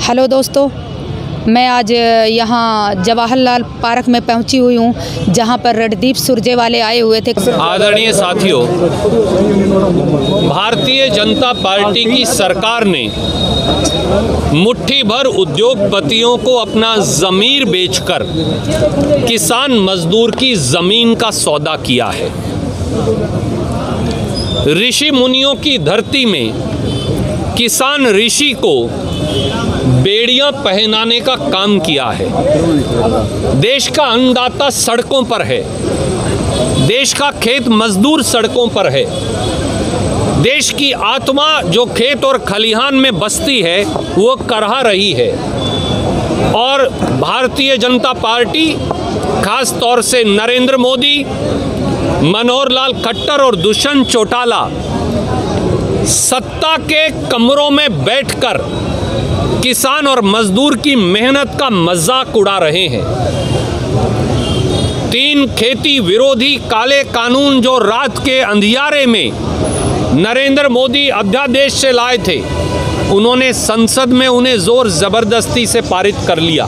Hello दोस्तों, मैं आज यहाँ जवाहरलाल पार्क में पहुँची हुई हूँ, जहाँ पर रणदीप सुरजेवाला आए हुए थे। आदरणीय साथियों, भारतीय जनता पार्टी की सरकार ने मुट्ठी भर उद्योगपतियों को अपना ज़मीर बेचकर किसान मजदूर की ज़मीन का सौदा किया है। ऋषि मुनियों की धरती में किसान ऋषि को बेड़ियां पहनाने का काम किया है। देश का अन्नदाता सड़कों पर है, देश का खेत मजदूर सड़कों पर है, देश की आत्मा जो खेत और खलिहान में बसती है वो करहा रही है। और भारतीय जनता पार्टी, खास तौर से नरेंद्र मोदी, मनोहर लाल खट्टर और दुष्यंत चौटाला सत्ता के कमरों में बैठकर किसान और मजदूर की मेहनत का मजाक उड़ा रहे हैं। 3 खेती विरोधी काले कानून जो रात के अंधियारे में नरेंद्र मोदी अध्यादेश से लाए थे, उन्होंने संसद में उन्हें जोर जबरदस्ती से पारित कर लिया।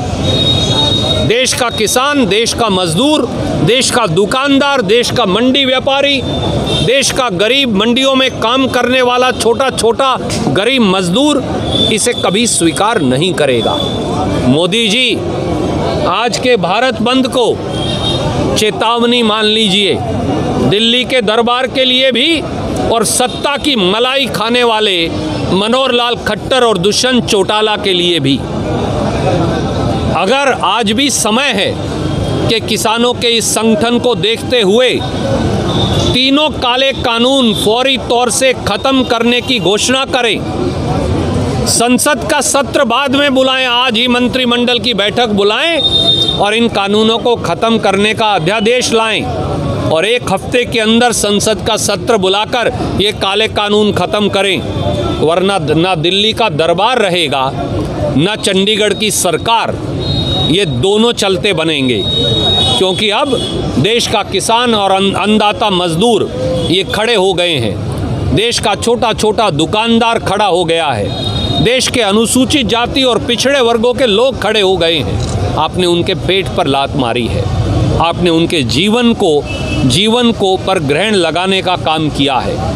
देश का किसान, देश का मजदूर, देश का दुकानदार, देश का मंडी व्यापारी, देश का गरीब मंडियों में काम करने वाला छोटा छोटा गरीब मजदूर इसे कभी स्वीकार नहीं करेगा। मोदी जी, आज के भारत बंद को चेतावनी मान लीजिए, दिल्ली के दरबार के लिए भी और सत्ता की मलाई खाने वाले मनोहर लाल खट्टर और दुष्यंत चौटाला के लिए भी। अगर आज भी समय है कि किसानों के इस संगठन को देखते हुए तीनों काले कानून फौरी तौर से खत्म करने की घोषणा करें, संसद का सत्र बाद में बुलाएं, आज ही मंत्रिमंडल की बैठक बुलाएं और इन कानूनों को खत्म करने का अध्यादेश लाएं और 1 हफ्ते के अंदर संसद का सत्र बुलाकर ये काले कानून खत्म करें। वरना ना दिल्ली का दरबार रहेगा, ना चंडीगढ़ की सरकार, ये दोनों चलते बनेंगे। क्योंकि अब देश का किसान और अन्नदाता मजदूर ये खड़े हो गए हैं, देश का छोटा छोटा दुकानदार खड़ा हो गया है, देश के अनुसूचित जाति और पिछड़े वर्गों के लोग खड़े हो गए हैं। आपने उनके पेट पर लात मारी है, आपने उनके जीवन को पर ग्रहण लगाने का काम किया है।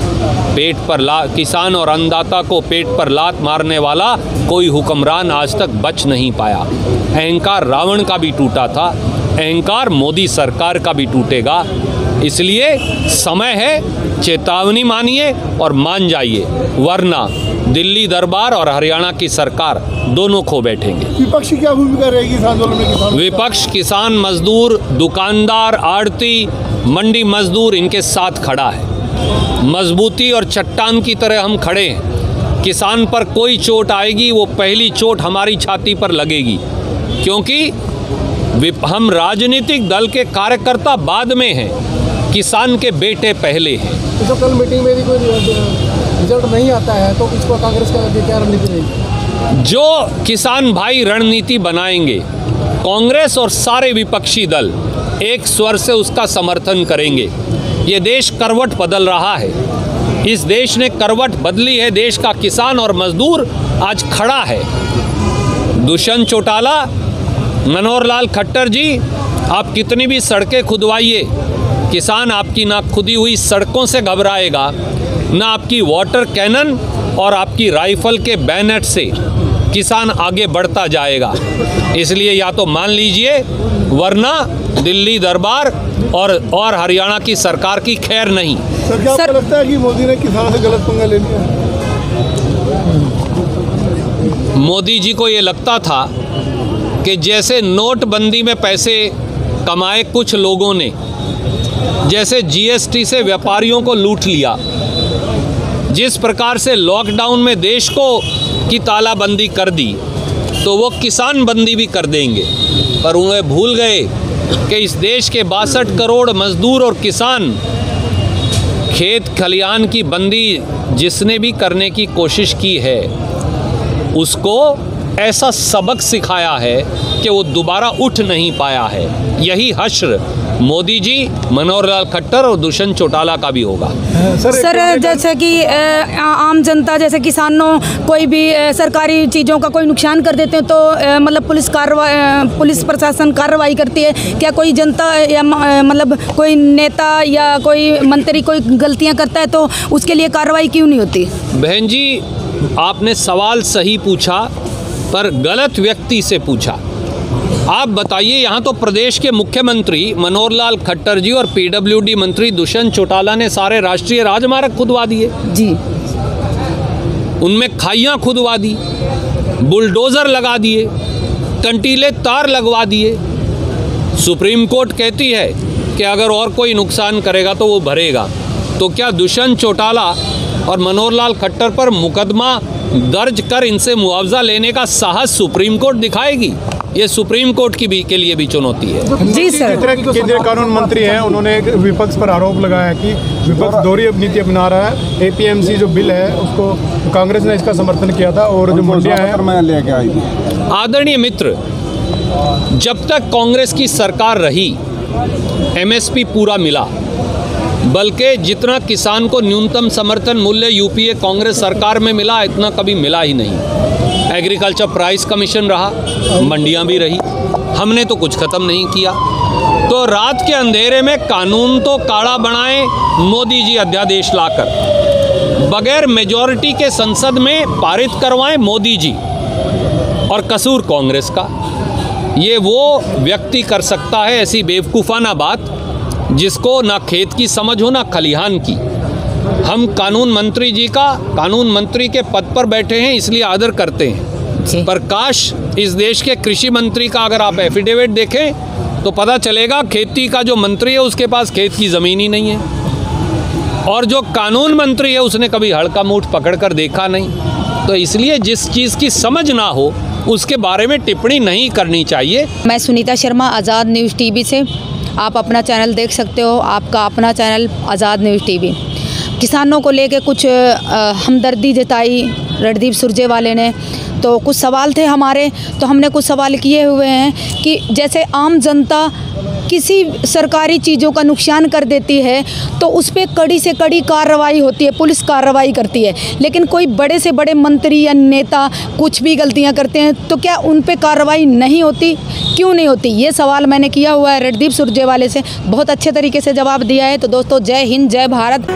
पेट पर किसान और अन्नदाता को पेट पर लात मारने वाला कोई हुक्मरान आज तक बच नहीं पाया। अहंकार रावण का भी टूटा था, अहंकार मोदी सरकार का भी टूटेगा। इसलिए समय है, चेतावनी मानिए और मान जाइए, वरना दिल्ली दरबार और हरियाणा की सरकार दोनों खो बैठेंगे। विपक्ष की क्या भूमिका रहेगी इस आंदोलन में? विपक्ष किसान, मजदूर, दुकानदार, आड़ती, मंडी मजदूर इनके साथ खड़ा है। मजबूती और चट्टान की तरह हम खड़े हैं। किसान पर कोई चोट आएगी, वो पहली चोट हमारी छाती पर लगेगी, क्योंकि हम राजनीतिक दल के कार्यकर्ता बाद में हैं, किसान के बेटे पहले हैं। तो कल मीटिंग में भी कोई रिजल्ट नहीं आता है तो इसको कांग्रेस का क्या रणनीति रहेगी? जो किसान भाई रणनीति बनाएंगे, कांग्रेस और सारे विपक्षी दल एक स्वर से उसका समर्थन करेंगे। ये देश करवट बदल रहा है, इस देश ने करवट बदली है। देश का किसान और मजदूर आज खड़ा है। दुष्यंत चौटाला, मनोहर लाल खट्टर जी, आप कितनी भी सड़कें खुदवाइए, किसान आपकी ना खुदी हुई सड़कों से घबराएगा, ना आपकी वाटर कैनन और आपकी राइफल के बैनट से किसान आगे बढ़ता जाएगा। इसलिए या तो मान लीजिए, वरना दिल्ली दरबार और हरियाणा की सरकार की खैर नहीं। सर, क्या आपको लगता है कि मोदी ने किसानों से गलत पंगा ले लिया? मोदी जी को ये लगता था कि जैसे नोटबंदी में पैसे कमाए कुछ लोगों ने, जैसे जीएसटी से व्यापारियों को लूट लिया, जिस प्रकार से लॉकडाउन में देश की तालाबंदी कर दी, तो वो किसान बंदी भी कर देंगे। पर उन्हें भूल गए कि इस देश के 62 करोड़ मजदूर और किसान, खेत खलिहान की बंदी जिसने भी करने की कोशिश की है, उसको ऐसा सबक सिखाया है कि वो दोबारा उठ नहीं पाया है। यही हश्र मोदी जी, मनोहर लाल खट्टर और दुष्यंत चौटाला का भी होगा। सर जैसे कि आम जनता, जैसे किसानों, कोई भी सरकारी चीज़ों का कोई नुकसान कर देते हैं तो मतलब पुलिस प्रशासन कार्रवाई करती है। क्या कोई जनता या मतलब कोई नेता या कोई मंत्री कोई गलतियां करता है तो उसके लिए कार्रवाई क्यों नहीं होती? बहन जी, आपने सवाल सही पूछा पर गलत व्यक्ति से पूछा। आप बताइए, यहाँ तो प्रदेश के मुख्यमंत्री मनोहर लाल खट्टर जी और पीडब्ल्यूडी मंत्री दुष्यंत चौटाला ने सारे राष्ट्रीय राजमार्ग खुदवा दिए जी, उनमें खाइयाँ खुदवा दी, बुलडोज़र लगा दिए, कंटीले तार लगवा दिए। सुप्रीम कोर्ट कहती है कि अगर और कोई नुकसान करेगा तो वो भरेगा। तो क्या दुष्यंत चौटाला और मनोहर लाल खट्टर पर मुकदमा दर्ज कर इनसे मुआवजा लेने का साहस सुप्रीम कोर्ट दिखाएगी? ये सुप्रीम कोर्ट की भी के लिए भी चुनौती है। जी सर। केंद्रीय कानून मंत्री हैं, उन्होंने विपक्ष पर आरोप लगाया कि विपक्ष दोहरी नीति अपना रहा है। एपीएमसी जो बिल है उसको कांग्रेस ने इसका समर्थन किया था और जो मंडियां हैं लेके आई थी। आदरणीय मित्र, जब तक कांग्रेस की सरकार रही एमएसपी पूरा मिला, बल्कि जितना किसान को न्यूनतम समर्थन मूल्य यूपीए कांग्रेस सरकार में मिला इतना कभी मिला ही नहीं। एग्रीकल्चर प्राइस कमीशन रहा, मंडियां भी रही, हमने तो कुछ ख़त्म नहीं किया। तो रात के अंधेरे में कानून तो काला बनाए मोदी जी अध्यादेश लाकर, बगैर मेजॉरिटी के संसद में पारित करवाएं मोदी जी, और कसूर कांग्रेस का। ये वो व्यक्ति कर सकता है ऐसी बेवकूफ़ाना बात जिसको ना खेत की समझ हो ना खलिहान की। हम कानून मंत्री जी का, कानून मंत्री के पद पर बैठे हैं इसलिए आदर करते हैं, पर काश इस देश के कृषि मंत्री का अगर आप एफिडेविट देखें तो पता चलेगा खेती का जो मंत्री है उसके पास खेत की ज़मीन ही नहीं है, और जो कानून मंत्री है उसने कभी हड़ का मूठ पकड़ कर देखा नहीं। तो इसलिए जिस चीज़ की समझ ना हो उसके बारे में टिप्पणी नहीं करनी चाहिए। मैं सुनीता शर्मा, आज़ाद न्यूज़ टीवी से। आप अपना चैनल देख सकते हो, आपका अपना चैनल आज़ाद न्यूज़ टीवी। किसानों को लेके कुछ हमदर्दी जताई रणदीप सुरजेवाले ने, तो कुछ सवाल थे हमारे, तो हमने कुछ सवाल किए हुए हैं कि जैसे आम जनता किसी सरकारी चीज़ों का नुकसान कर देती है तो उस पर कड़ी से कड़ी कार्रवाई होती है, पुलिस कार्रवाई करती है, लेकिन कोई बड़े से बड़े मंत्री या नेता कुछ भी गलतियां करते हैं तो क्या उन पर कार्रवाई नहीं होती? क्यों नहीं होती? ये सवाल मैंने किया हुआ है रणदीप सुरजेवाले से, बहुत अच्छे तरीके से जवाब दिया है। तो दोस्तों, जय हिंद, जय भारत।